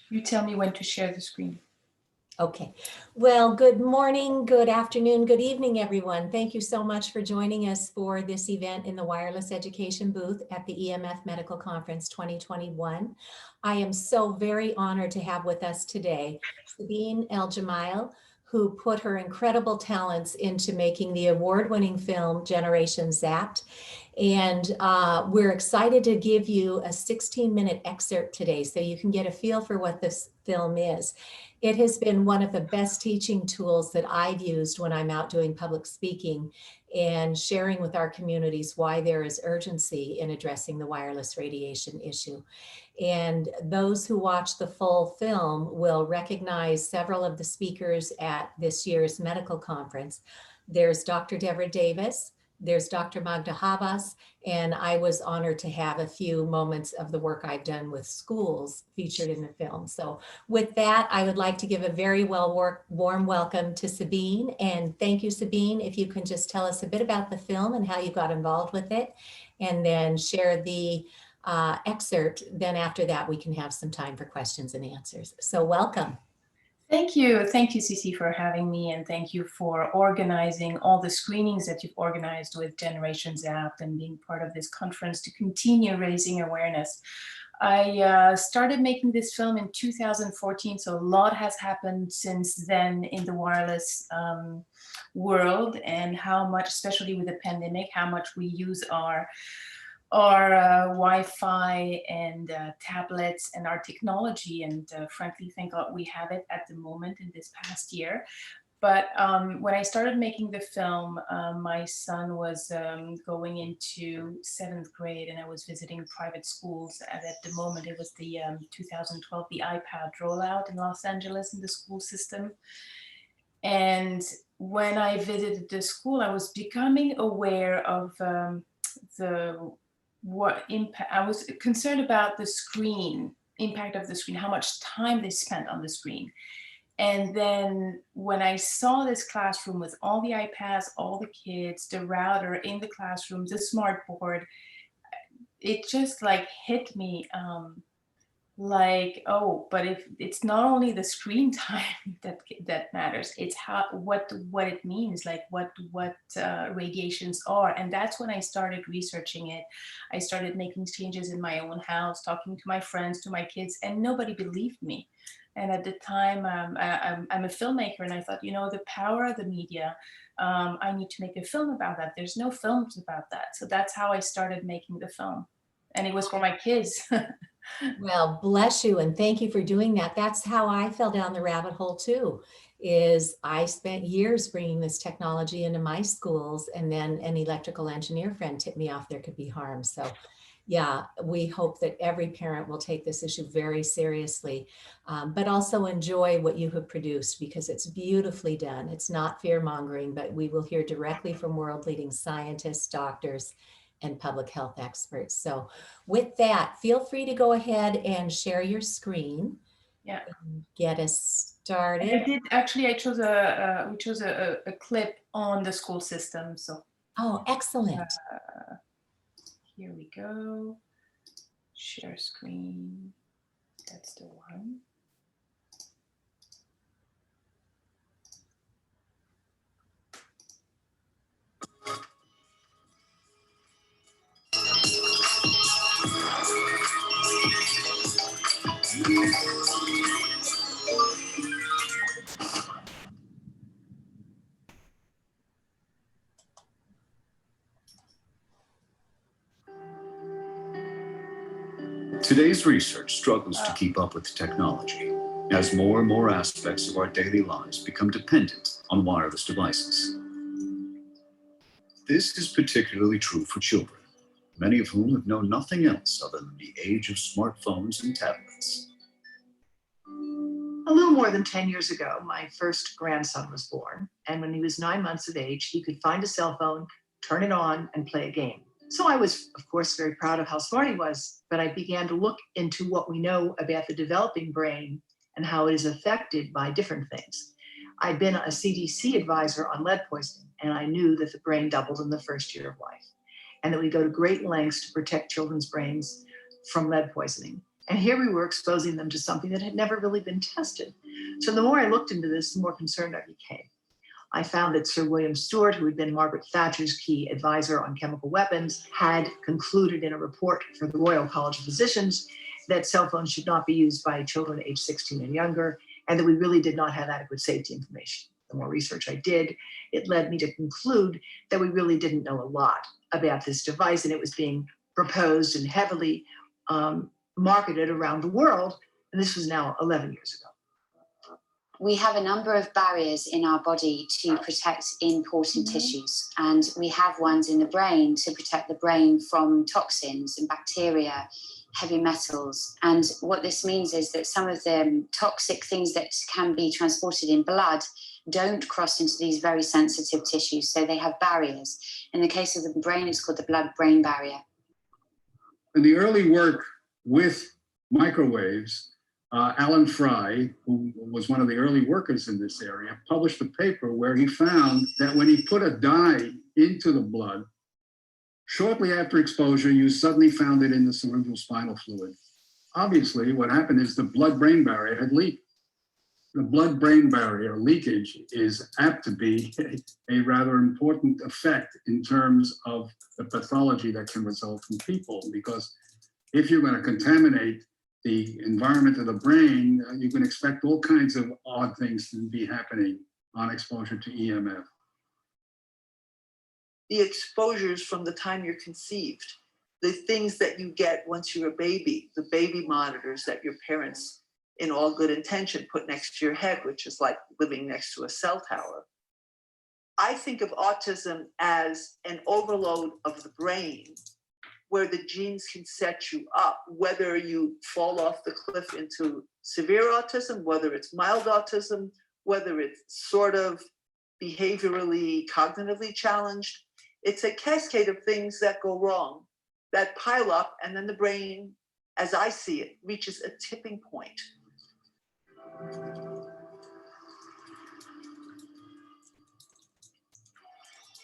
You tell me when to share the screen. Okay. Well, good morning, good afternoon, good evening, everyone. Thank you so much for joining us for this event in the Wireless Education booth at the EMF Medical Conference 2021. I am so very honored to have with us today Sabine El Gemayel, who put her incredible talents into making the award-winning film Generation Zapped. And we're excited to give you a 16-minute excerpt today so you can get a feel for what this film is. It has been one of the best teaching tools that I've used when I'm out doing public speaking and sharing with our communities why there is urgency in addressing the wireless radiation issue. And those who watch the full film will recognize several of the speakers at this year's medical conference. There's Dr. Deborah Davis, there's Dr. Magda Havas, and I was honored to have a few moments of the work I've done with schools featured in the film. So with that, I would like to give a very warm welcome to Sabine. And thank you, Sabine. If you can just tell us a bit about the film and how you got involved with it, and then share the excerpt. Then after that, we can have some time for questions and answers. So welcome. Thank you, Cece, for having me, and thank you for organizing all the screenings that you've organized with Generation Zapped and being part of this conference to continue raising awareness. I started making this film in 2014, so a lot has happened since then in the wireless world, and how much, especially with the pandemic, how much we use our Wi-Fi and tablets and our technology, and frankly, thank God we have it at the moment in this past year. But when I started making the film, my son was going into 7th grade, and I was visiting private schools. And at the moment, it was the 2012, the iPad rollout in Los Angeles in the school system. And when I visited the school, I was becoming aware of what impact. I was concerned about the screen, impact of the screen, how much time they spent on the screen. And then when I saw this classroom with all the iPads, all the kids, the router in the classroom, the smart board, it just like hit me like, oh, but if it's not only the screen time that matters, it's what it means, like what radiations are. And that's when I started researching it. I started making changes in my own house, talking to my friends, to my kids, and nobody believed me. And at the time, I'm a filmmaker, and I thought, you know, the power of the media, I need to make a film about that. There's no films about that. So that's how I started making the film. And it was for my kids. Well, bless you, and thank you for doing that. That's how I fell down the rabbit hole too, is I spent years bringing this technology into my schools, and then an electrical engineer friend tipped me off there could be harm. So yeah, we hope that every parent will take this issue very seriously, but also enjoy what you have produced, because it's beautifully done. It's not fear-mongering, but we will hear directly from world-leading scientists, doctors, and public health experts. So with that, feel free to go ahead and share your screen. Yeah. And get us started. I did actually. We chose a clip on the school system. So. Oh, excellent. Here we go. Share screen. That's the one. Today's research struggles to keep up with technology, as more and more aspects of our daily lives become dependent on wireless devices. This is particularly true for children, many of whom have known nothing else other than the age of smartphones and tablets. A little more than 10 years ago, my first grandson was born, and when he was 9 months of age, he could find a cell phone, turn it on, and play a game. So I was, of course, very proud of how smart he was, but I began to look into what we know about the developing brain and how it is affected by different things. I'd been a CDC advisor on lead poisoning, and I knew that the brain doubles in the first year of life, and that we go to great lengths to protect children's brains from lead poisoning. And here we were exposing them to something that had never really been tested. So the more I looked into this, the more concerned I became. I found that Sir William Stewart, who had been Margaret Thatcher's key advisor on chemical weapons, had concluded in a report for the Royal College of Physicians that cell phones should not be used by children aged 16 and younger, and that we really did not have adequate safety information. The more research I did, it led me to conclude that we really didn't know a lot about this device, and it was being proposed and heavily marketed around the world. And this was now 11 years ago. We have a number of barriers in our body to protect important tissues, and we have ones in the brain to protect the brain from toxins and bacteria, heavy metals. And what this means is that some of the toxic things that can be transported in blood don't cross into these very sensitive tissues, so they have barriers. In the case of the brain, it's called the blood-brain barrier. In the early work with microwaves, Alan Fry, who was one of the early workers in this area, published a paper where he found that when he put a dye into the blood, shortly after exposure, you suddenly found it in the cerebral spinal fluid. Obviously, what happened is the blood-brain barrier had leaked. The blood-brain barrier leakage is apt to be a rather important effect in terms of the pathology that can result from people, because if you're going to contaminate the environment of the brain, you can expect all kinds of odd things to be happening on exposure to EMF. The exposures from the time you're conceived, the things that you get once you're a baby, the baby monitors that your parents, in all good intention, put next to your head, which is like living next to a cell tower. I think of autism as an overload of the brain where the genes can set you up, whether you fall off the cliff into severe autism, whether it's mild autism, whether it's sort of behaviorally, cognitively challenged. It's a cascade of things that go wrong, that pile up, and then the brain, as I see it, reaches a tipping point.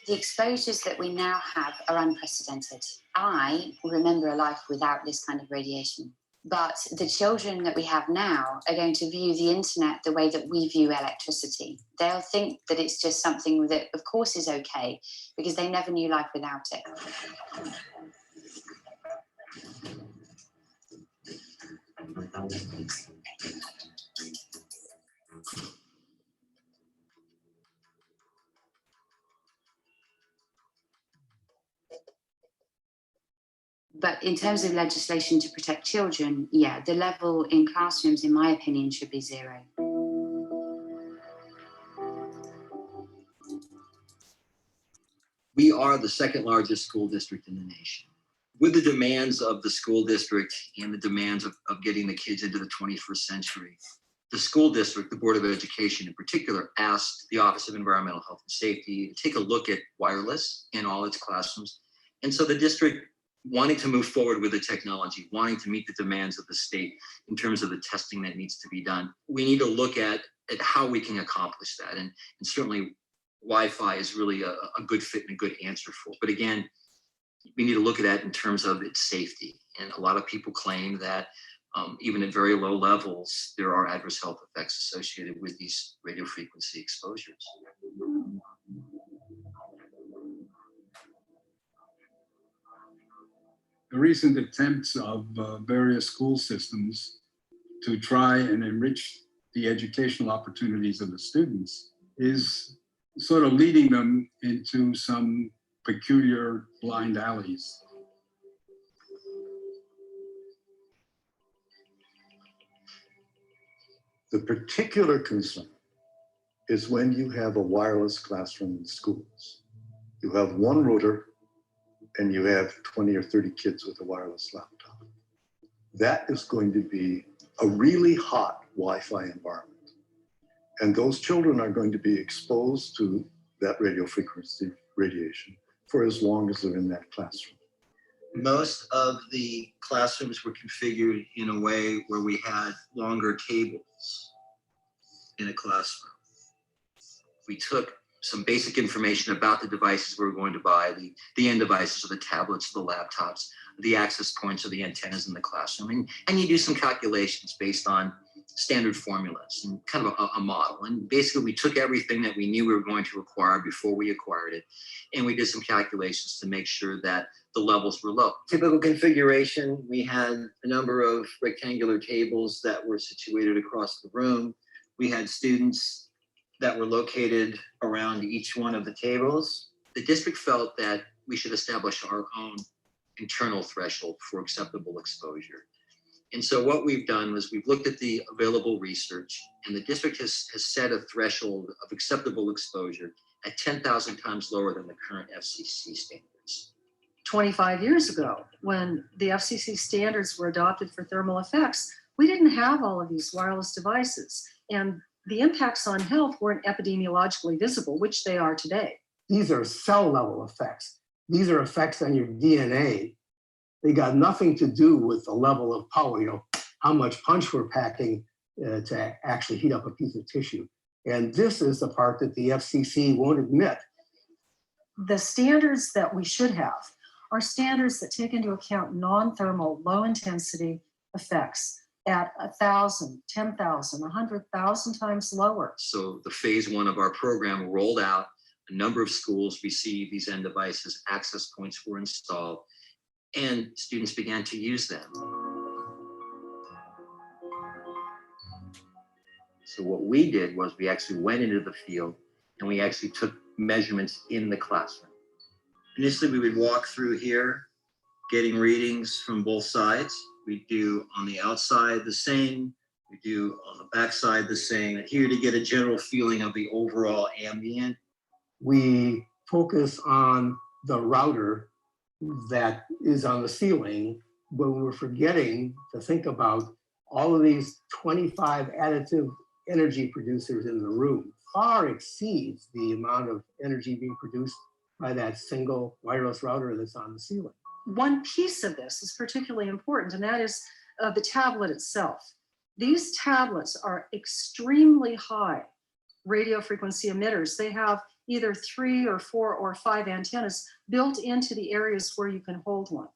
The exposures that we now have are unprecedented. I remember a life without this kind of radiation. But the children that we have now are going to view the internet the way that we view electricity. They'll think that it's just something that, of course, is okay, because they never knew life without it. But in terms of legislation to protect children, yeah, the level in classrooms, in my opinion, should be 0. We are the second largest school district in the nation. With the demands of the school district and the demands of getting the kids into the 21st century, the school district, the Board of Education in particular, asked the Office of Environmental Health and Safety to take a look at wireless in all its classrooms. And so the district, wanting to move forward with the technology, wanting to meet the demands of the state in terms of the testing that needs to be done, we need to look at how we can accomplish that. And certainly Wi-Fi is really a good fit and a good answer for it. But again, we need to look at that in terms of its safety. And a lot of people claim that even at very low levels, there are adverse health effects associated with these radio frequency exposures. The recent attempts of various school systems to try and enrich the educational opportunities of the students is sort of leading them into some peculiar blind alleys. The particular concern is when you have a wireless classroom in schools. You have one router and you have 20 or 30 kids with a wireless laptop. That is going to be a really hot Wi-Fi environment. And those children are going to be exposed to that radio frequency radiation for as long as they're in that classroom. Most of the classrooms were configured in a way where we had longer tables in a classroom. We took some basic information about the devices we're going to buy, the end devices, or the tablets, or the laptops, the access points, or the antennas in the classroom. And you do some calculations based on standard formulas and kind of a model. And basically, we took everything that we knew we were going to acquire before we acquired it, and we did some calculations to make sure that the levels were low. Typical configuration, we had a number of rectangular tables that were situated across the room. We had students that were located around each one of the tables. The district felt that we should establish our own internal threshold for acceptable exposure. And so what we've done was we've looked at the available research, and the district has set a threshold of acceptable exposure at 10,000 times lower than the current FCC standards. 25 years ago, when the FCC standards were adopted for thermal effects, we didn't have all of these wireless devices. And the impacts on health weren't epidemiologically visible, which they are today. These are cell level effects. These are effects on your DNA. They got nothing to do with the level of power, how much punch we're packing to actually heat up a piece of tissue. And this is the part that the FCC won't admit. The standards that we should have are standards that take into account non-thermal, low-intensity effects at 1,000, 10,000, 100,000 times lower. So the phase one of our program rolled out. A number of schools received these end devices, access points were installed, and students began to use them. So what we did was we actually went into the field and we actually took measurements in the classroom. Initially, we would walk through here, getting readings from both sides. We do on the outside the same, we do on the backside the same, here to get a general feeling of the overall ambient. We focus on the router that is on the ceiling, but we're forgetting to think about all of these 25 additive energy producers in the room. Far exceeds the amount of energy being produced by that single wireless router that's on the ceiling. One piece of this is particularly important, and that is the tablet itself. These tablets are extremely high radio frequency emitters. They have either 3 or 4 or 5 antennas built into the areas where you can hold one.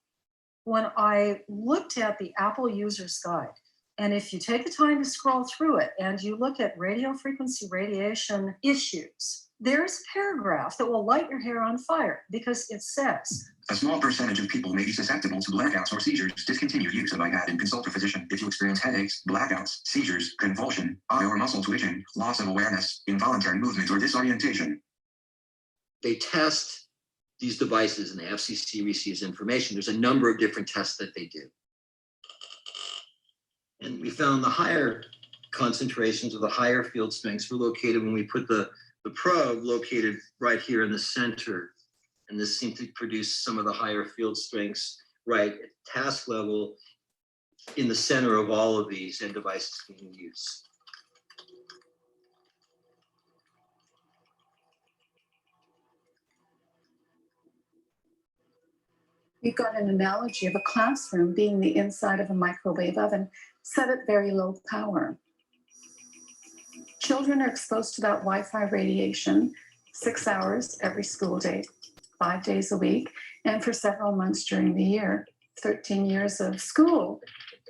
When I looked at the Apple User's Guide, and if you take the time to scroll through it and you look at radio frequency radiation issues, there's a paragraph that will light your hair on fire because it says, a small percentage of people may be susceptible to blackouts or seizures. Discontinue use of Adhd and consult a physician if you experience headaches, blackouts, seizures, convulsion, eye or muscle twitching, loss of awareness, involuntary movement, or disorientation. They test these devices and the FCC receives information. There's a number of different tests that they do. And we found the higher concentrations of the higher field strengths were located when we put the probe located right here in the center. And this seemed to produce some of the higher field strengths right at task level in the center of all of these end devices being used. We've got an analogy of a classroom being the inside of a microwave oven set at very low power. Children are exposed to that Wi-Fi radiation 6 hours every school day, 5 days a week, and for several months during the year, 13 years of school.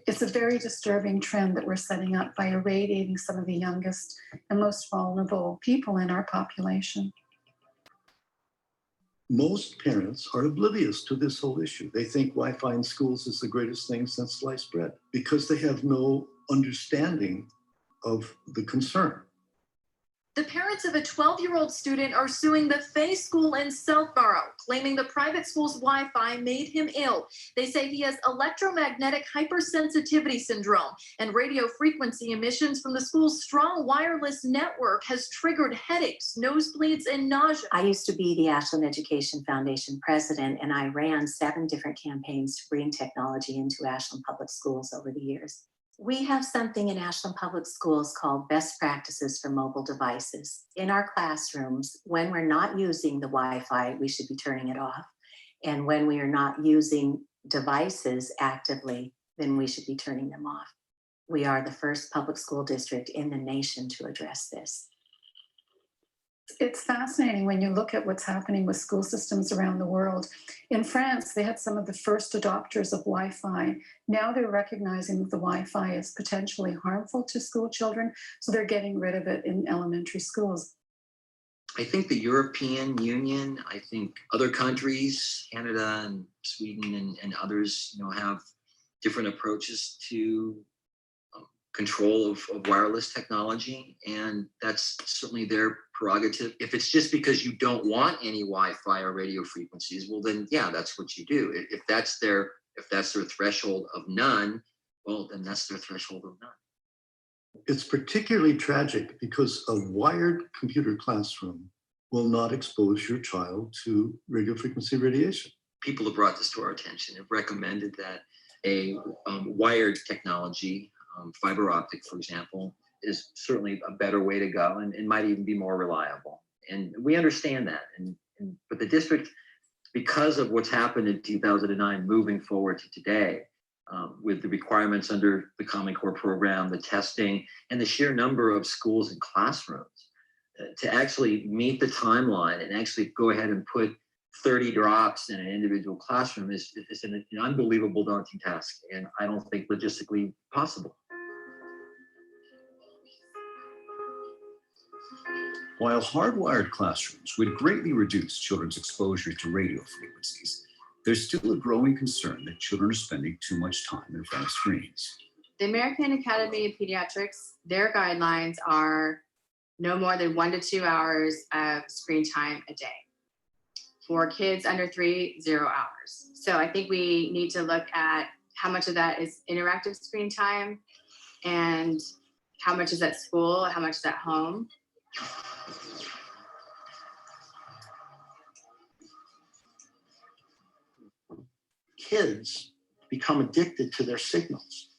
It's a very disturbing trend that we're setting up by irradiating some of the youngest and most vulnerable people in our population. Most parents are oblivious to this whole issue. They think Wi-Fi in schools is the greatest thing since sliced bread because they have no understanding of the concern. The parents of a 12-year-old student are suing the Fay School in Southborough, claiming the private school's Wi-Fi made him ill. They say he has electromagnetic hypersensitivity syndrome, and radio frequency emissions from the school's strong wireless network has triggered headaches, nosebleeds, and nausea. I used to be the Ashland Education Foundation president, and I ran 7 different campaigns to bring technology into Ashland Public Schools over the years. We have something in Ashland Public Schools called Best Practices for Mobile Devices. In our classrooms, when we're not using the Wi-Fi, we should be turning it off. And when we are not using devices actively, then we should be turning them off. We are the first public school district in the nation to address this. It's fascinating when you look at what's happening with school systems around the world. In France, they had some of the first adopters of Wi-Fi. Now they're recognizing that the Wi-Fi is potentially harmful to school children, so they're getting rid of it in elementary schools. I think the European Union, I think other countries, Canada and Sweden and others, have different approaches to control of wireless technology, and that's certainly their prerogative. If it's just because you don't want any Wi-Fi or radio frequencies, well then yeah, that's what you do. If that's their threshold of none, well then that's their threshold of none. It's particularly tragic because a wired computer classroom will not expose your child to radio frequency radiation. People have brought this to our attention, have recommended that a wired technology, fiber optic, for example, is certainly a better way to go and might even be more reliable. And we understand that. But the district, because of what's happened in 2009, moving forward to today, with the requirements under the Common Core program, the testing, and the sheer number of schools and classrooms, to actually meet the timeline and actually go ahead and put 30 drops in an individual classroom is an unbelievable daunting task, and I don't think logistically possible. While hardwired classrooms would greatly reduce children's exposure to radio frequencies, there's still a growing concern that children are spending too much time in front of screens. The American Academy of Pediatrics, their guidelines are no more than 1 to 2 hours of screen time a day. For kids under 3, 0 hours. So I think we need to look at how much of that is interactive screen time and how much is at school, how much is at home. Kids become addicted to their signals.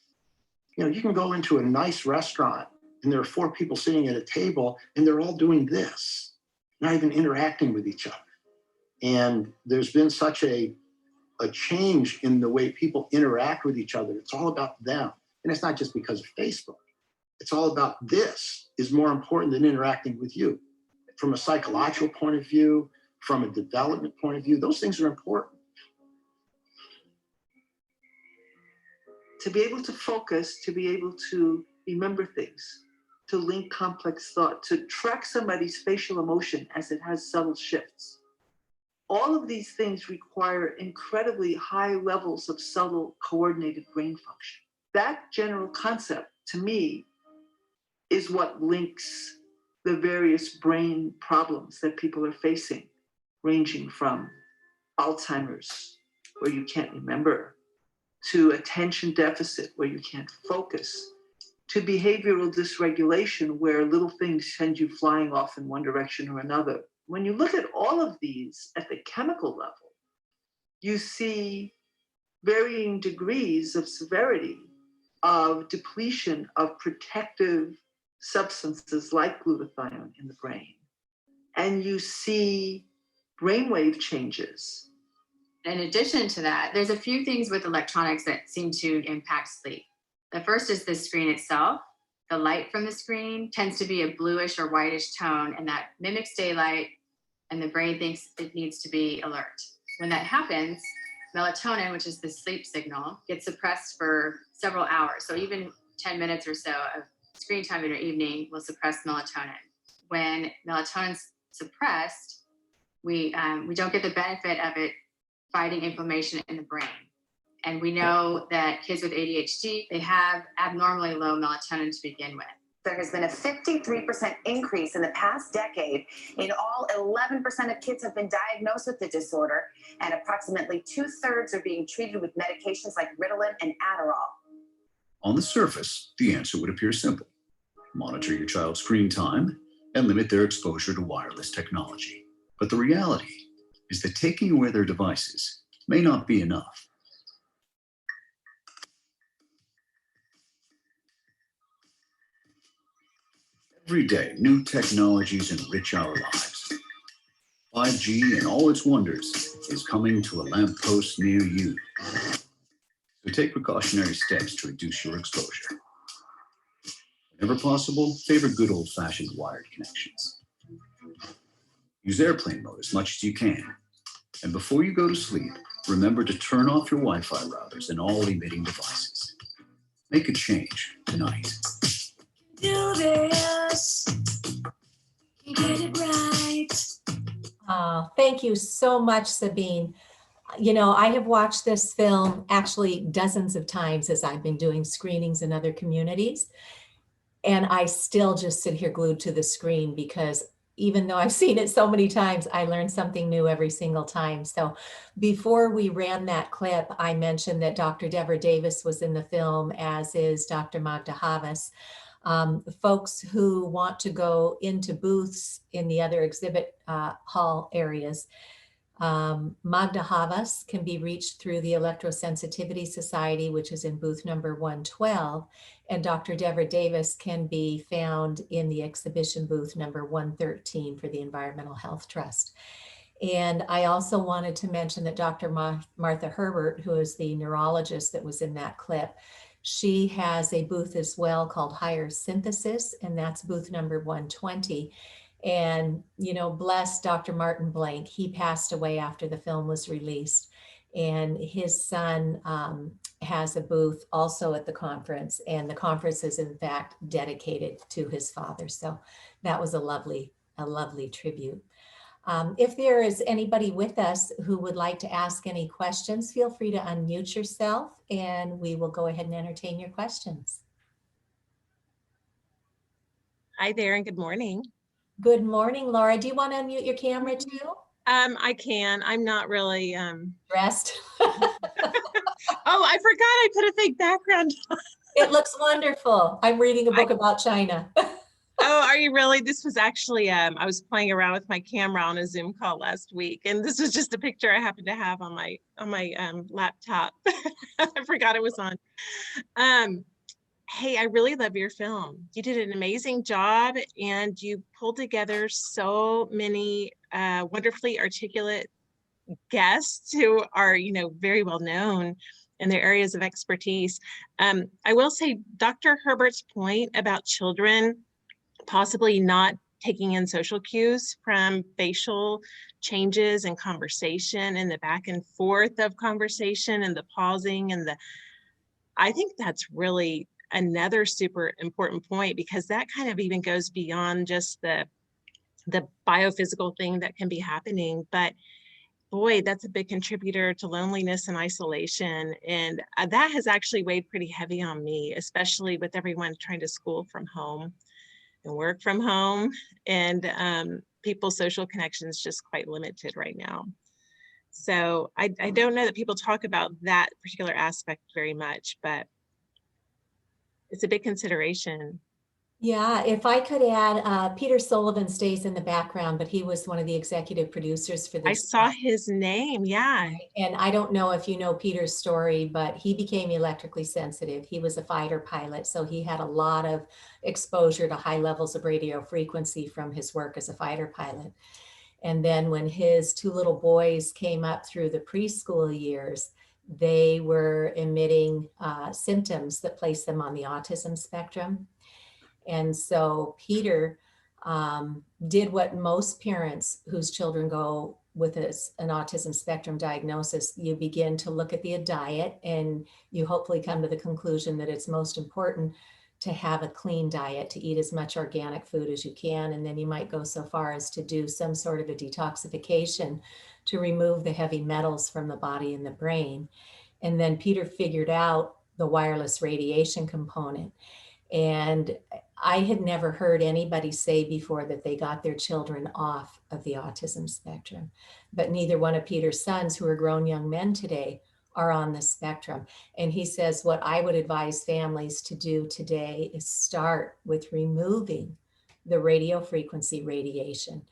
You can go into a nice restaurant and there are 4 people sitting at a table and they're all doing this, not even interacting with each other. And there's been such a change in the way people interact with each other. It's all about them. And it's not just because of Facebook. It's all about this is more important than interacting with you. From a psychological point of view, from a development point of view, those things are important. To be able to focus, to be able to remember things, to link complex thought, to track somebody's facial emotion as it has subtle shifts. All of these things require incredibly high levels of subtle coordinated brain function. That general concept, to me, is what links the various brain problems that people are facing, ranging from Alzheimer's, where you can't remember, to attention deficit, where you can't focus, to behavioral dysregulation, where little things send you flying off in one direction or another. When you look at all of these at the chemical level, you see varying degrees of severity of depletion of protective substances like glutathione in the brain. And you see brainwave changes. In addition to that, there's a few things with electronics that seem to impact sleep. The first is the screen itself. The light from the screen tends to be a bluish or whitish tone, and that mimics daylight, and the brain thinks it needs to be alert. When that happens, melatonin, which is the sleep signal, gets suppressed for several hours. So even 10 minutes or so of screen time in your evening will suppress melatonin. When melatonin's suppressed, we don't get the benefit of it fighting inflammation in the brain. And we know that kids with ADHD, they have abnormally low melatonin to begin with. There has been a 53% increase in the past decade. In all, 11% of kids have been diagnosed with the disorder, and approximately 2/3 are being treated with medications like Ritalin and Adderall. On the surface, the answer would appear simple. Monitor your child's screen time and limit their exposure to wireless technology. But the reality is that taking away their devices may not be enough. Every day, new technologies enrich our lives. 5G and all its wonders is coming to a lamppost near you. So take precautionary steps to reduce your exposure. Whenever possible, favor good old-fashioned wired connections. Use airplane mode as much as you can. And before you go to sleep, remember to turn off your Wi-Fi routers and all emitting devices. Make a change tonight. Do this. Get it right. Thank you so much, Sabine. You know, I have watched this film actually dozens of times as I've been doing screenings in other communities. And I still just sit here glued to the screen because even though I've seen it so many times, I learn something new every single time. So before we ran that clip, I mentioned that Dr. Deborah Davis was in the film, as is Dr. Magda Havas. Folks who want to go into booths in the other exhibit hall areas, Magda Havas can be reached through the Electrosensitivity Society, which is in booth number 112, and Dr. Deborah Davis can be found in the exhibition booth number 113 for the Environmental Health Trust. And I also wanted to mention that Dr. Martha Herbert, who is the neurologist that was in that clip, she has a booth as well called Higher Synthesis, and that's booth number 120. And, you know, bless Dr. Martin Blank, he passed away after the film was released. And his son has a booth also at the conference, and the conference is in fact dedicated to his father. So that was a lovely tribute. If there is anybody with us who would like to ask any questions, feel free to unmute yourself and we will go ahead and entertain your questions. Hi there and good morning. Good morning, Laura. Do you want to unmute your camera too? I can. I'm not really dressed. Oh, I forgot I put a fake background on. It looks wonderful. I'm reading a book about China. Oh, are you really? This was actually, I was playing around with my camera on a Zoom call last week, and this was just a picture I happened to have on my laptop. I forgot it was on. Hey, I really love your film. You did an amazing job, and you pulled together so many wonderfully articulate guests who are, you know, very well known in their areas of expertise. I will say Dr. Herbert's point about children possibly not taking in social cues from facial changes and conversation and the back and forth of conversation and the pausing and I think that's really another super important point, because that kind of even goes beyond just the biophysical thing that can be happening. But boy, that's a big contributor to loneliness and isolation. And that has actually weighed pretty heavy on me, especially with everyone trying to school from home and work from home, and people's social connections just quite limited right now. So I don't know that people talk about that particular aspect very much, but it's a big consideration. Yeah, if I could add, Peter Sullivan stays in the background, but he was one of the executive producers for this. I saw his name, yeah. And I don't know if you know Peter's story, but he became electrically sensitive. He was a fighter pilot, so he had a lot of exposure to high levels of radio frequency from his work as a fighter pilot. And then when his two little boys came up through the preschool years, they were emitting symptoms that placed them on the autism spectrum. And so Peter did what most parents whose children go with an autism spectrum diagnosis, you begin to look at the diet, and you hopefully come to the conclusion that it's most important to have a clean diet, to eat as much organic food as you can. And then you might go so far as to do some sort of a detoxification to remove the heavy metals from the body and the brain. And then Peter figured out the wireless radiation component. And I had never heard anybody say before that they got their children off of the autism spectrum, but neither one of Peter's sons, who are grown young men today, are on the spectrum. And he says, what I would advise families to do today is start with removing the radio frequency radiation.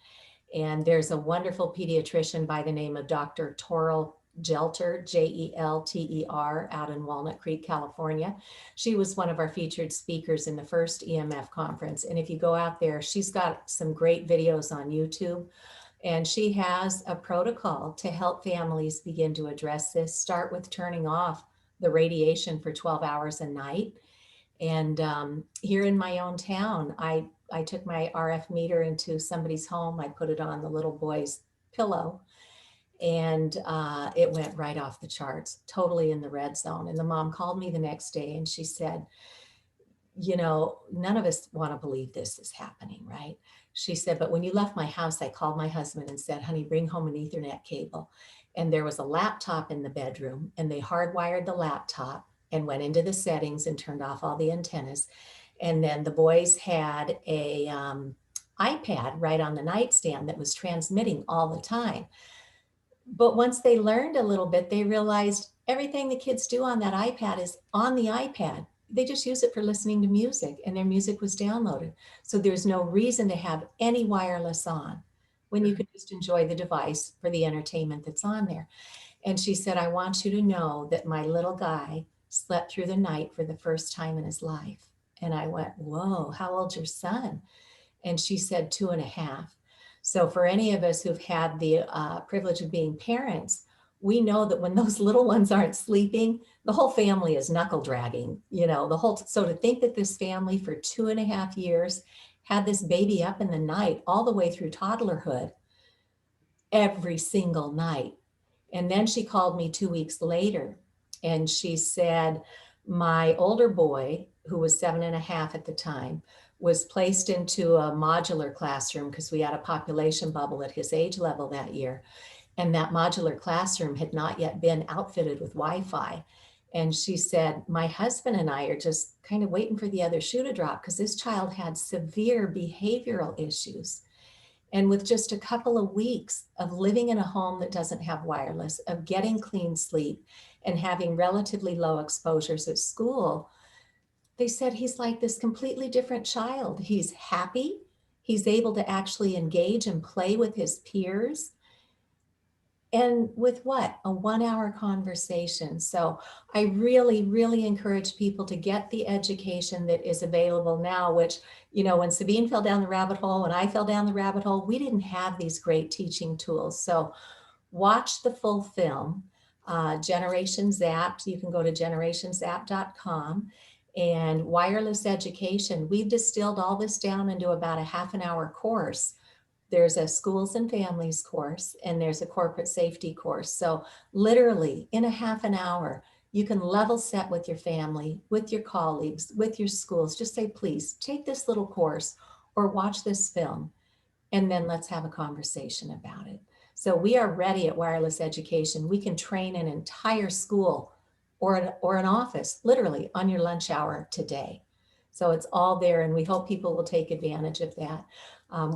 And there's a wonderful pediatrician by the name of Dr. Toril Jelter, Jelter, out in Walnut Creek, California. She was one of our featured speakers in the first EMF conference. And if you go out there, she's got some great videos on YouTube. And she has a protocol to help families begin to address this. Start with turning off the radiation for 12 hours a night. And here in my own town, I I took my RF meter into somebody's home. I put it on the little boy's pillow, and it went right off the charts, totally in the red zone. And the mom called me the next day and she said, you know, none of us want to believe this is happening, right? She said, but when you left my house, I called my husband and said, honey, bring home an Ethernet cable. And there was a laptop in the bedroom, and they hardwired the laptop and went into the settings and turned off all the antennas. And then the boys had a iPad right on the nightstand that was transmitting all the time. But once they learned a little bit, they realized everything the kids do on that iPad is on the iPad. They just use it for listening to music, and their music was downloaded. So there's no reason to have any wireless on when you could just enjoy the device for the entertainment that's on there. And she said, I want you to know that my little guy slept through the night for the first time in his life. And I went, whoa, how old's your son? And she said 2.5. So for any of us who've had the privilege of being parents, we know that when those little ones aren't sleeping, the whole family is knuckle dragging, you know, so to think that this family for 2.5 years had this baby up in the night all the way through toddlerhood, every single night. And then she called me 2 weeks later and she said, my older boy, who was 7.5 at the time, was placed into a modular classroom because we had a population bubble at his age level that year. And that modular classroom had not yet been outfitted with Wi-Fi. And she said, my husband and I are just kind of waiting for the other shoe to drop because this child had severe behavioral issues. And with just a couple of weeks of living in a home that doesn't have wireless, of getting clean sleep and having relatively low exposures at school, they said he's like this completely different child. He's happy. He's able to actually engage and play with his peers. And with what? A 1-hour conversation. So I really, really encourage people to get the education that is available now, which, you know, when Sabine fell down the rabbit hole, when I fell down the rabbit hole, we didn't have these great teaching tools. So watch the full film, Generation Zapped. You can go to generationzapped.com. And wireless education, we've distilled all this down into about a half-an-hour course. There's a schools and families course, and there's a corporate safety course. So literally in a half an hour, you can level set with your family, with your colleagues, with your schools. Just say, please take this little course or watch this film, and then let's have a conversation about it. So we are ready at Wireless Education. We can train an entire school or an office literally on your lunch hour today. So it's all there, and we hope people will take advantage of that.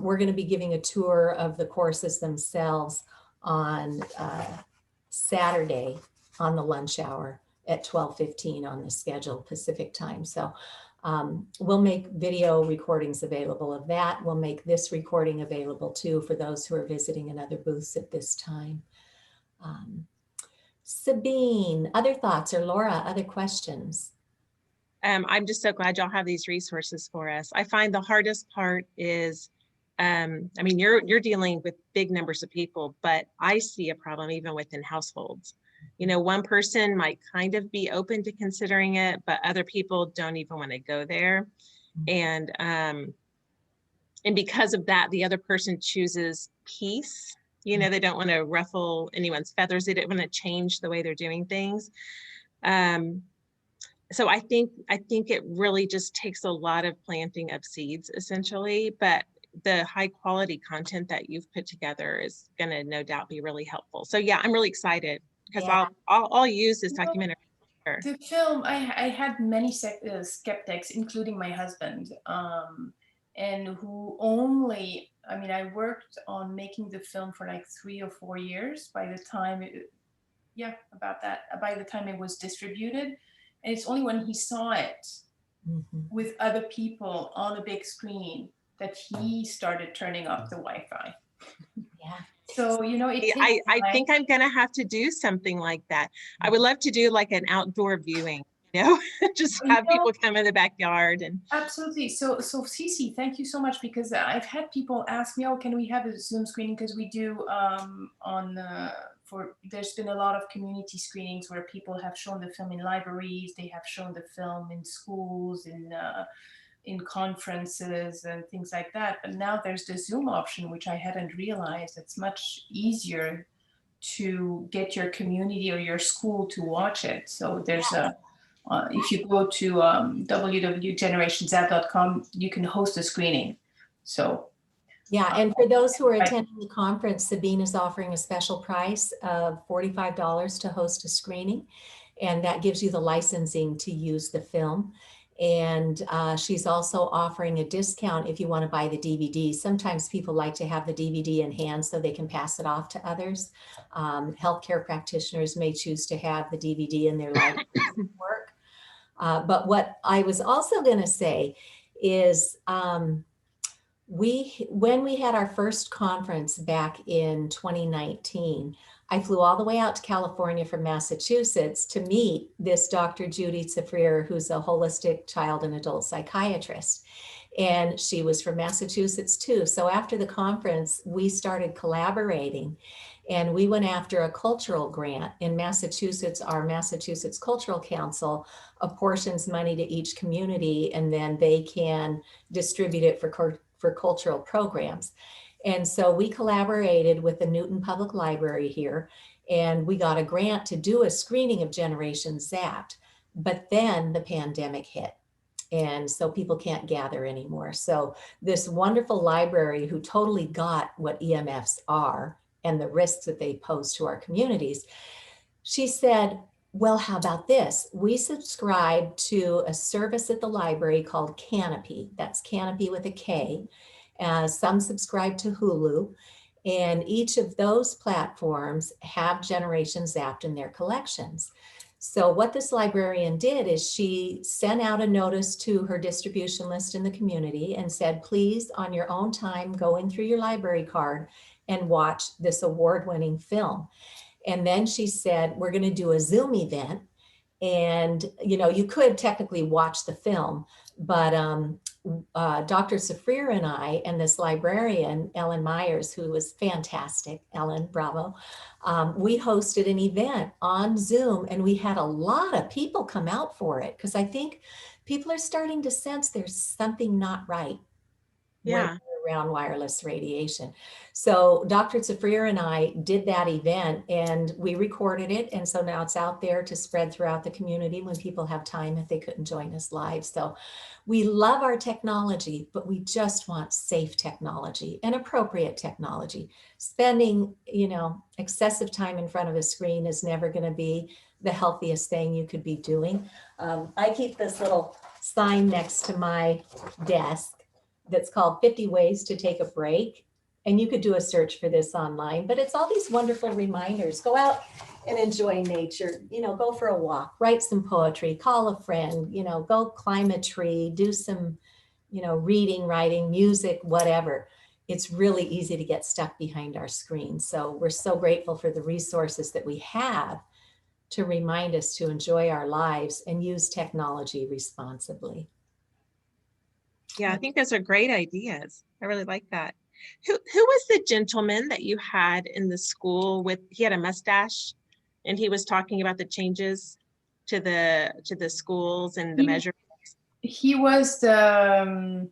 We're going to be giving a tour of the courses themselves on Saturday on the lunch hour at 12:15 on the schedule Pacific time. So we'll make video recordings available of that. We'll make this recording available too for those who are visiting another booths at this time. Sabine, other thoughts, or Laura, other questions? I'm just so glad y'all have these resources for us. I find the hardest part is, I mean, you're dealing with big numbers of people, but I see a problem even within households. You know, one person might kind of be open to considering it, but other people don't even want to go there. And because of that, the other person chooses peace. You know, they don't want to ruffle anyone's feathers. They don't want to change the way they're doing things. So I think it really just takes a lot of planting of seeds, essentially, but the high quality content that you've put together is going to no doubt be really helpful. So yeah, I'm really excited because I'll use this documentary. The film, I had many skeptics, including my husband, and who only, I mean, I worked on making the film for like 3 or 4 years by the time by the time it was distributed. And it's only when he saw it with other people on a big screen that he started turning off the Wi-Fi. Yeah. So, you know, I think I'm going to have to do something like that. I would love to do like an outdoor viewing, you know, just have people come in the backyard. And absolutely. So Cece, thank you so much, because I've had people ask me, oh, can we have a Zoom screening? Because we do there's been a lot of community screenings where people have shown the film in libraries, they have shown the film in schools, in conferences and things like that. But now there's the Zoom option, which I hadn't realized. It's much easier to get your community or your school to watch it. So there's if you go to www.generationzapped.com, you can host a screening. So yeah, and for those who are attending the conference, Sabine is offering a special price of $45 to host a screening, and that gives you the licensing to use the film. And she's also offering a discount if you want to buy the DVD. Sometimes people like to have the DVD in hand so they can pass it off to others. Healthcare practitioners may choose to have the DVD in their library work. But what I was also going to say is when we had our first conference back in 2019, I flew all the way out to California from Massachusetts to meet this Dr. Judy Safrir, who's a holistic child and adult psychiatrist. And she was from Massachusetts too. So after the conference, we started collaborating, and we went after a cultural grant in Massachusetts. Our Massachusetts Cultural Council apportions money to each community, and then they can distribute it for cultural programs. And so we collaborated with the Newton Public Library here, and we got a grant to do a screening of Generation Zapped. But then the pandemic hit, and so people can't gather anymore. So this wonderful library, who totally got what EMFs are and the risks that they pose to our communities, she said, well, how about this? We subscribe to a service at the library called Canopy. That's Canopy with a K. Some subscribe to Hulu, and each of those platforms have Generation Zapped in their collections. So what this librarian did is she sent out a notice to her distribution list in the community and said, please, on your own time, go in through your library card and watch this award-winning film. And then she said, we're going to do a Zoom event. And, you know, you could technically watch the film, but Dr. Safrir and I and this librarian, Ellen Myers, who was fantastic, Ellen, bravo, we hosted an event on Zoom, and we had a lot of people come out for it, because I think people are starting to sense there's something not right around wireless radiation. So Dr. Safrir and I did that event, and we recorded it. And so now it's out there to spread throughout the community when people have time if they couldn't join us live. So we love our technology, but we just want safe technology and appropriate technology. Spending, you know, excessive time in front of a screen is never going to be the healthiest thing you could be doing. I keep this little sign next to my desk that's called 50 Ways to Take a Break. And you could do a search for this online, but it's all these wonderful reminders. Go out and enjoy nature, you know, go for a walk, write some poetry, call a friend, you know, go climb a tree, do some, you know, reading, writing, music, whatever. It's really easy to get stuck behind our screen. So we're so grateful for the resources that we have to remind us to enjoy our lives and use technology responsibly. Yeah, I think those are great ideas. I really like that. Who was the gentleman that you had in the school with, he had a mustache and he was talking about the changes to the schools and the measurements? He was from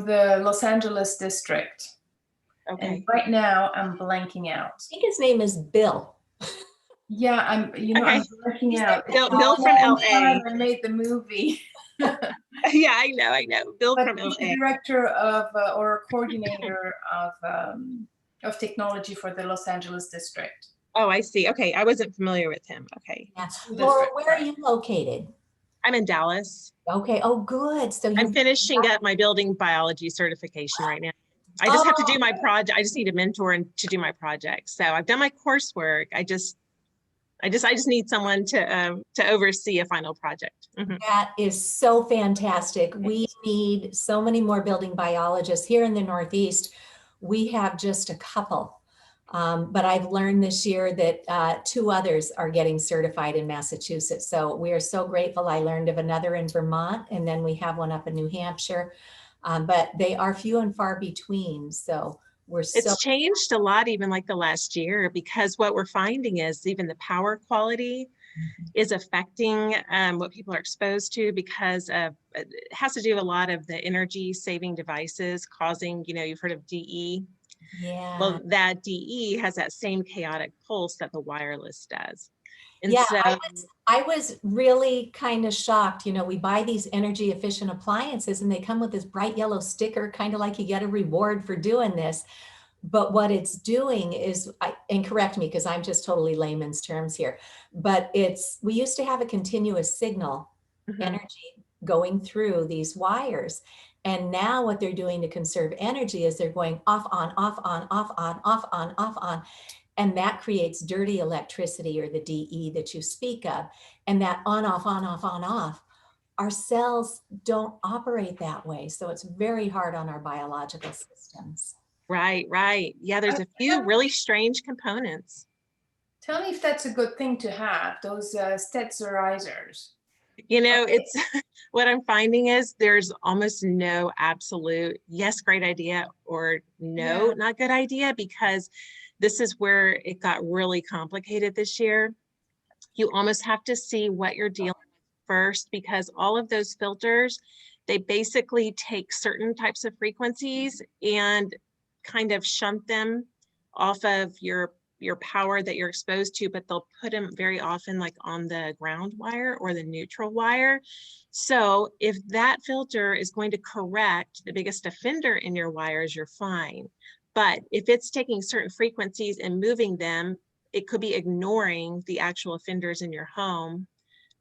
the Los Angeles district. Okay. And right now I'm blanking out. I think his name is Bill. Yeah, I'm blanking out. Bill from LA. I made the movie. Yeah, I know. Bill But from he's LA. the director of or coordinator of technology for the Los Angeles district. Oh, I see. Okay, I wasn't familiar with him. Okay. Yeah. Laura, where are you located? I'm in Dallas. Okay. Oh, good. So I'm finishing up my building biology certification right now. I just have to do my project. I just need a mentor and to do my project. So I've done my coursework. I just need someone to oversee a final project. Mm-hmm. That is so fantastic. We need so many more building biologists here in the Northeast. We have just a couple, but I've learned this year that 2 others are getting certified in Massachusetts. So we are so grateful. I learned of another in Vermont, and then we have one up in New Hampshire, but they are few and far between. So it's changed a lot, even like the last year, because what we're finding is even the power quality is affecting what people are exposed to, because of, it has to do a lot of the energy saving devices causing, you've heard of DE. Yeah. Well, that DE has that same chaotic pulse that the wireless does. And yeah, so I was really kind of shocked. We buy these energy efficient appliances and they come with this bright yellow sticker, kind of like you get a reward for doing this. But what it's doing is, and correct me because I'm just totally layman's terms here, but we used to have a continuous signal energy going through these wires. And now what they're doing to conserve energy is they're going off, on, off, on, off, on, off, on, off, on. And that creates dirty electricity, or the DE that you speak of. And that on, off, on, off, on, off. Our cells don't operate that way. So it's very hard on our biological systems. Right. Yeah, there's a few really strange components. Tell me if that's a good thing to have, those sterilizers. It's what I'm finding is there's almost no absolute, yes, great idea, or no, not good idea, because this is where it got really complicated this year. You almost have to see what you're dealing with first, because all of those filters, they basically take certain types of frequencies and kind of shunt them off of your power that you're exposed to, but they'll put them very often like on the ground wire or the neutral wire. So if that filter is going to correct the biggest offender in your wires, you're fine. But if it's taking certain frequencies and moving them, it could be ignoring the actual offenders in your home,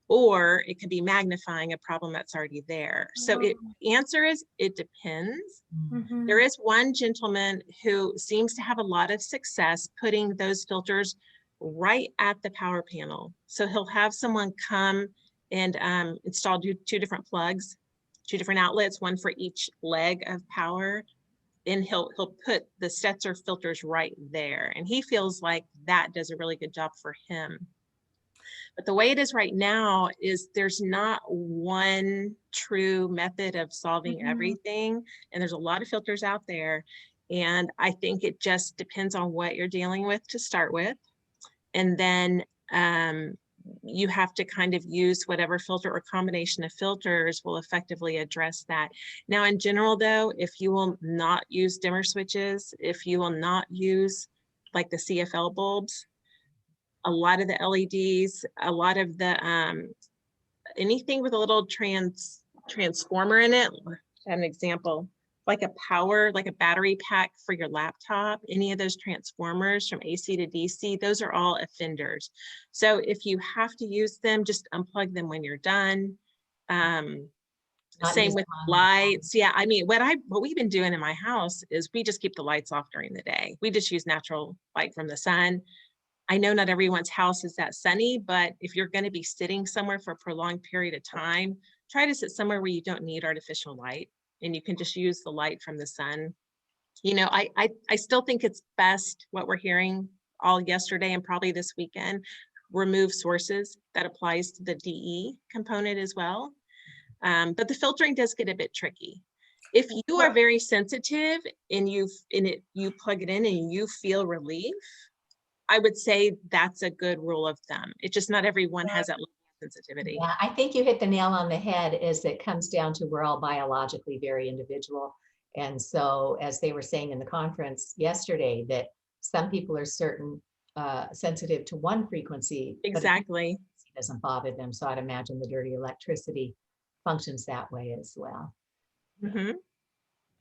or it could be magnifying a problem that's already there. So the answer is, it depends. There is one gentleman who seems to have a lot of success putting those filters right at the power panel. So he'll have someone come and install two different plugs, two different outlets, one for each leg of power. And he'll put the Stetzer filters right there. And he feels like that does a really good job for him. But the way it is right now is there's not one true method of solving everything. And there's a lot of filters out there. And I think it just depends on what you're dealing with to start with. And then you have to kind of use whatever filter or combination of filters will effectively address that. Now, in general, though, if you will not use dimmer switches, if you will not use like the CFL bulbs, a lot of the LEDs, a lot of the anything with a little transformer in it. An example, like a battery pack for your laptop, any of those transformers from AC to DC, those are all offenders. So if you have to use them, just unplug them when you're done. Same with lights. Yeah, I mean, what we've been doing in my house is we just keep the lights off during the day. We just use natural light from the sun. I know not everyone's house is that sunny, but if you're going to be sitting somewhere for a prolonged period of time, try to sit somewhere where you don't need artificial light and you can just use the light from the sun. I still think it's best what we're hearing all yesterday and probably this weekend, remove sources. That applies to the DE component as well. But the filtering does get a bit tricky. If you are very sensitive and you plug it in and you feel relief, I would say that's a good rule of thumb. It's just not everyone has that level of sensitivity. Yeah, I think you hit the nail on the head. Is it comes down to we're all biologically very individual. And so as they were saying in the conference yesterday, that some people are sensitive to one frequency. Exactly. But it doesn't bother them. So I'd imagine the dirty electricity functions that way as well.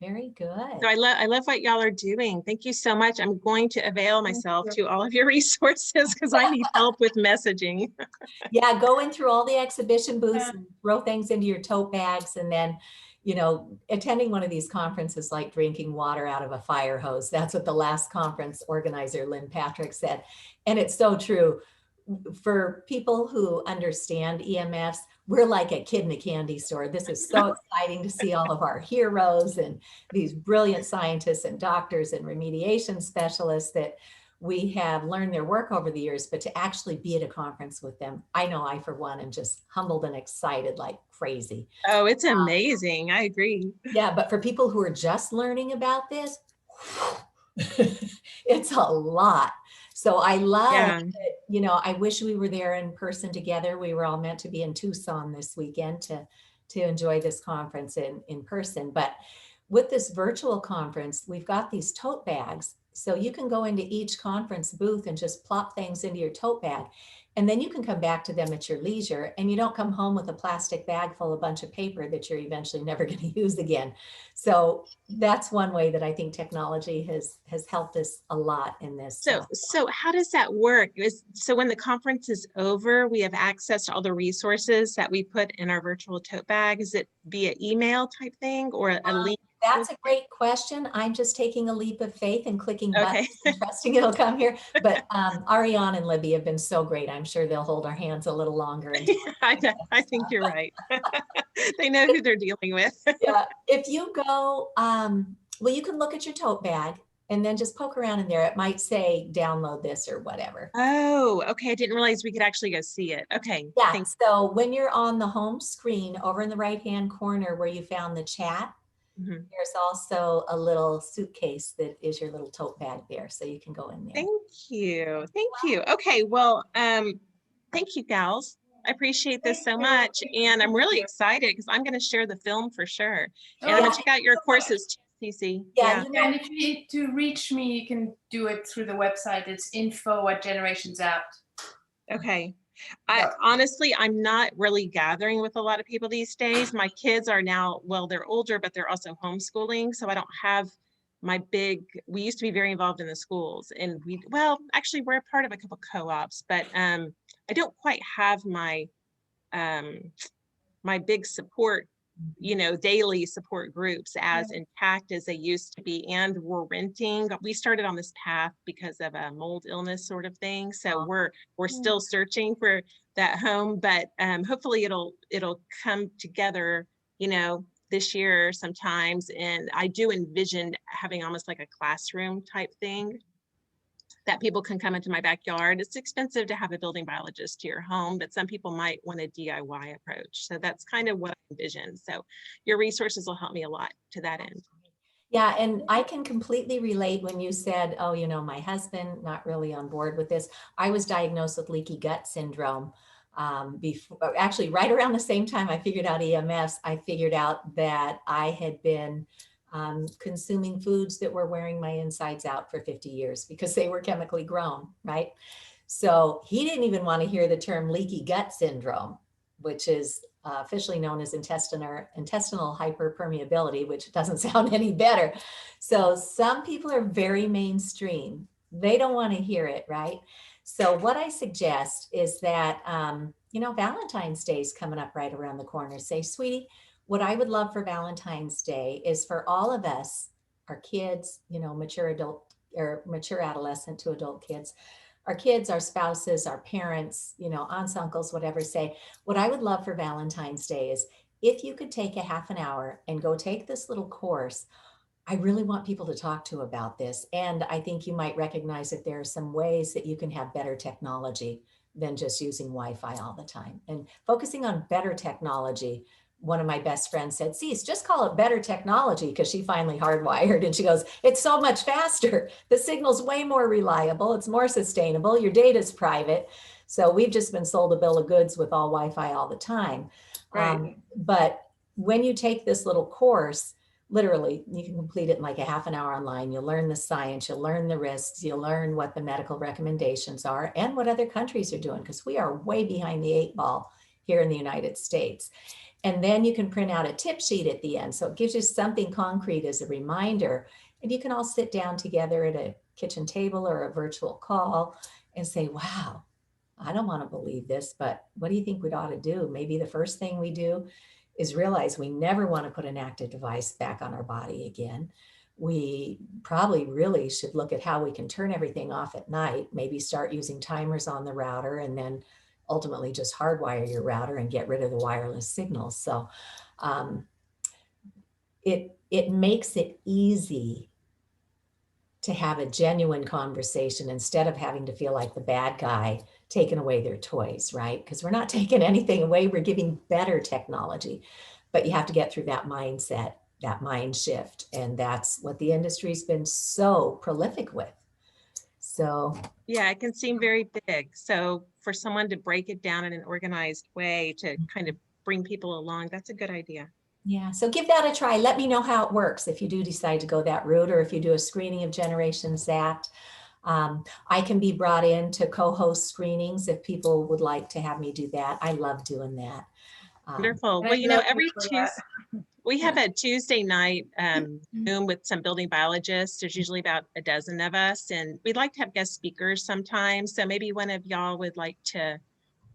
Very good. So I love what y'all are doing. Thank you so much. I'm going to avail myself to all of your resources because I need help with messaging. Yeah, going through all the exhibition booths, and throw things into your tote bags, and then, attending one of these conferences like drinking water out of a fire hose. That's what the last conference organizer, Lynn Patrick, said. And it's so true. For people who understand EMFs, we're like a kid in a candy store. This is so exciting to see all of our heroes and these brilliant scientists and doctors and remediation specialists that we have learned their work over the years, but to actually be at a conference with them, I know I, for one, am just humbled and excited like crazy. Oh, it's amazing. I agree. Yeah, but for people who are just learning about this, it's a lot. So I love Yeah. that, you know, I wish we were there in person together. We were all meant to be in Tucson this weekend to enjoy this conference in person. But with this virtual conference, we've got these tote bags. So you can go into each conference booth and just plop things into your tote bag. And then you can come back to them at your leisure, and you don't come home with a plastic bag full of a bunch of paper that you're eventually never going to use again. So that's one way that I think technology has helped us a lot in this. So how does that work? So when the conference is over, we have access to all the resources that we put in our virtual tote bag. Is it via email type thing or a link? That's a great question. I'm just taking a leap of faith and clicking Okay. buttons and trusting it'll come here. But Ariane and Libby have been so great. I'm sure they'll hold our hands a little longer. I think you're right. They know who they're dealing with. Yeah. If you go, well, you can look at your tote bag and then just poke around in there. It might say download this or whatever. Oh, okay. I didn't realize we could actually go see it. Okay. Yeah. So when you're on the home screen over in the right-hand corner where you found the chat, there's also a little suitcase that is your little tote bag there. So you can go in there. Thank you. Thank you. Okay. Well, thank you, gals. I appreciate this so much. And I'm really excited because I'm going to share the film for sure. And I'm going to check out your courses too, Cece. Yeah. And if you need to reach me, you can do it through the website. It's info@Generation Zapped. Okay. Honestly, I'm not really gathering with a lot of people these days. My kids are now, well, they're older, but they're also homeschooling. So I don't have my we used to be very involved in the schools, and actually we're a part of a couple co-ops, but I don't quite have my my big support, daily support groups as intact as they used to be. And we're renting. We started on this path because of a mold illness sort of thing. So we're still searching for that home, but hopefully it'll come together, this year sometimes. And I do envision having almost like a classroom type thing that people can come into my backyard. It's expensive to have a building biologist to your home, but some people might want a DIY approach. So that's kind of what I envision. So your resources will help me a lot to that end. Yeah, and I can completely relate when you said, oh, my husband not really on board with this. I was diagnosed with leaky gut syndrome actually right around the same time I figured out EMFs. I figured out that I had been consuming foods that were wearing my insides out for 50 years because they were chemically grown, right? So he didn't even want to hear the term leaky gut syndrome, which is officially known as intestinal hyperpermeability, which doesn't sound any better. So some people are very mainstream. They don't want to hear it, right? So what I suggest is that, Valentine's Day is coming up right around the corner. Say, sweetie, what I would love for Valentine's Day is for all of us, our kids, mature adult or mature adolescent to adult kids, our kids, our spouses, our parents, aunts, uncles, whatever, say, what I would love for Valentine's Day is if you could take a half an hour and go take this little course. I really want people to talk to about this. And I think you might recognize that there are some ways that you can have better technology than just using Wi-Fi all the time. And focusing on better technology, one of my best friends said, Cece, just call it better technology, because she finally hardwired. And she goes, it's so much faster. The signal's way more reliable. It's more sustainable. Your data's private. So we've just been sold a bill of goods with all Wi-Fi all the time. Right. But when you take this little course, literally, you can complete it in like a half an hour online. You'll learn the science, you'll learn the risks, you'll learn what the medical recommendations are and what other countries are doing, because we are way behind the 8 ball here in the United States. And then you can print out a tip sheet at the end. So it gives you something concrete as a reminder. And you can all sit down together at a kitchen table or a virtual call and say, wow, I don't want to believe this, but what do you think we ought to do? Maybe the first thing we do is realize we never want to put an active device back on our body again. We probably really should look at how we can turn everything off at night, maybe start using timers on the router, and then ultimately just hardwire your router and get rid of the wireless signals. So it makes it easy to have a genuine conversation instead of having to feel like the bad guy taking away their toys, right? Because we're not taking anything away, we're giving better technology. But you have to get through that mindset, that mind shift. And that's what the industry's been so prolific with. So yeah, it can seem very big. So for someone to break it down in an organized way to kind of bring people along, that's a good idea. yeah, so give that a try. Let me know how it works if you do decide to go that route, or if you do a screening of Generation Zapped. I can be brought in to co-host screenings if people would like to have me do that. I love doing that. Wonderful. Well, you know, every Tuesday, we have a Tuesday night Zoom with some building biologists. There's usually about a dozen of us, and we'd like to have guest speakers sometimes. So maybe one of y'all would like to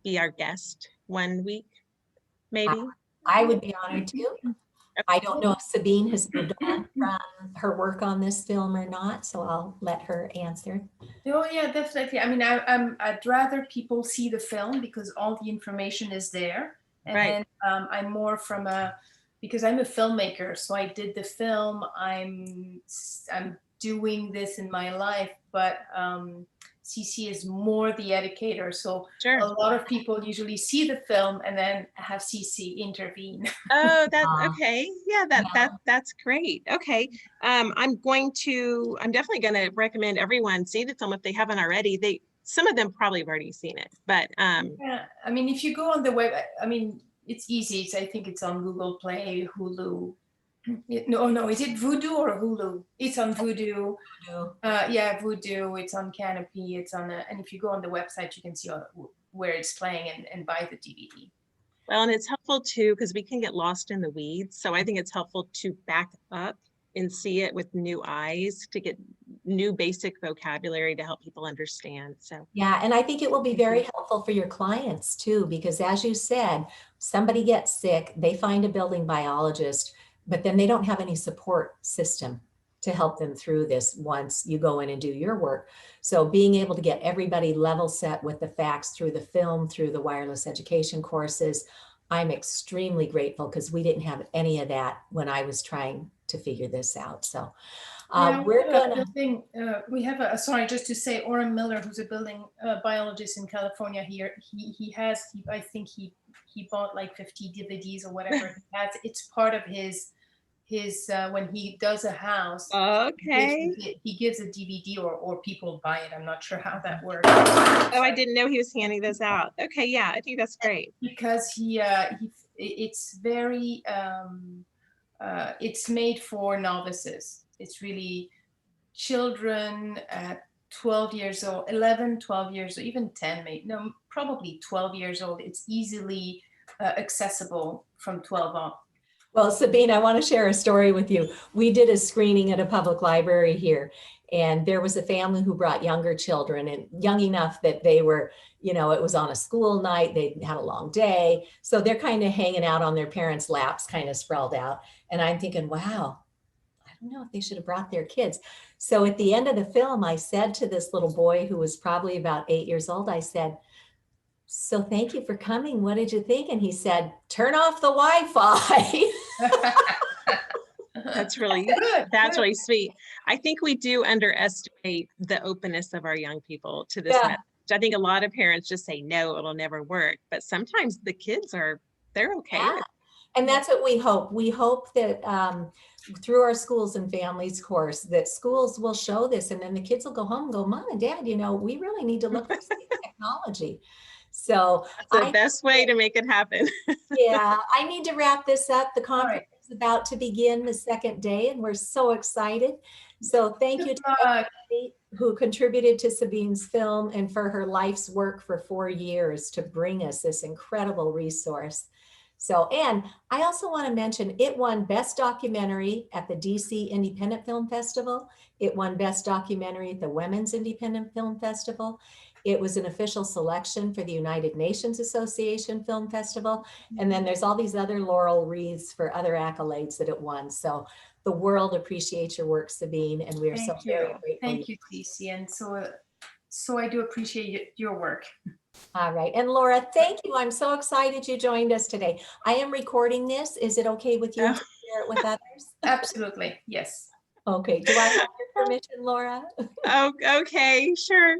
be our guest one week, maybe. I would be honored to. I don't know if Sabine has moved on from her work on this film or not, so I'll let her answer. Oh yeah, definitely. I mean, I'd rather people see the film because all the information is there. And right. then I'm more from because I'm a filmmaker, so I did the film. I'm doing this in my life, but Cece is more the educator. So sure. A lot of people usually see the film and then have Cece intervene. Oh, that's okay. Yeah, that's great. Okay. I'm definitely going to recommend everyone see the film if they haven't already. Some of them probably have already seen it, but yeah, I mean, if you go on the web, I mean, it's easy. I think it's on Google Play, Hulu. No, is it Vudu or Hulu? It's on Vudu. Yeah, Vudu. It's on Canopy. It's on and if you go on the website, you can see where it's playing and buy the DVD. Well, and it's helpful too, because we can get lost in the weeds. So I think it's helpful to back up and see it with new eyes to get new basic vocabulary to help people understand. So yeah, and I think it will be very helpful for your clients too, because as you said, somebody gets sick, they find a building biologist, but then they don't have any support system to help them through this once you go in and do your work. So being able to get everybody level set with the facts through the film, through the wireless education courses, I'm extremely grateful because we didn't have any of that when I was trying to figure this out. So we're gonna. We have sorry, just to say, Orem Miller, who's a building biologist in California here. I think he bought like 50 DVDs or whatever he has. It's part of his when he does a house. Okay. He gives a DVD or people buy it. I'm not sure how that works. Oh, I didn't know he was handing this out. Okay, yeah, I think that's great. Because it's very it's made for novices. It's really children at 12 years old, 11, 12 years old, even 10, maybe, no, probably 12 years old. It's easily accessible from 12 on. Well, Sabine, I want to share a story with you. We did a screening at a public library here, and there was a family who brought younger children, and young enough that they were, you know, it was on a school night, they had a long day. So they're kind of hanging out on their parents' laps, kind of sprawled out. And I'm thinking, wow, I don't know if they should have brought their kids. So at the end of the film, I said to this little boy who was probably about 8 years old, I said, so thank you for coming. What did you think? And he said, turn off the Wi-Fi. That's really good. That's really sweet. I think we do underestimate the openness of our young people to this message. I think a lot of parents just say, no, it'll never work. But sometimes the kids they're okay. Yeah. And that's what we hope. We hope that through our schools and families course, that schools will show this, and then the kids will go home and go, Mom and Dad, you know, we really need to look for technology. So that's the best way to make it happen. Yeah, I need to wrap this up. The conference is about to begin the second day, and we're so excited. So thank you to everybody who contributed to Sabine's film and for her life's work for 4 years to bring us this incredible resource. So, and I also want to mention it won Best Documentary at the DC Independent Film Festival. It won Best Documentary at the Women's Independent Film Festival. It was an official selection for the United Nations Association Film Festival. And then there's all these other laurel wreaths for other accolades that it won. So the world appreciates your work, Sabine, and we are so very grateful. Thank you, Cece. And so I do appreciate your work. All right. And Laura, thank you. I'm so excited you joined us today. I am recording this. Is it okay with you to share it with others? Absolutely. Yes. Okay. Do I have your permission, Laura? Oh, okay. Sure.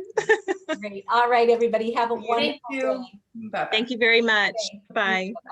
Great. All right, everybody. Have a wonderful day. Bye-bye. Thank you very much. Bye. Bye.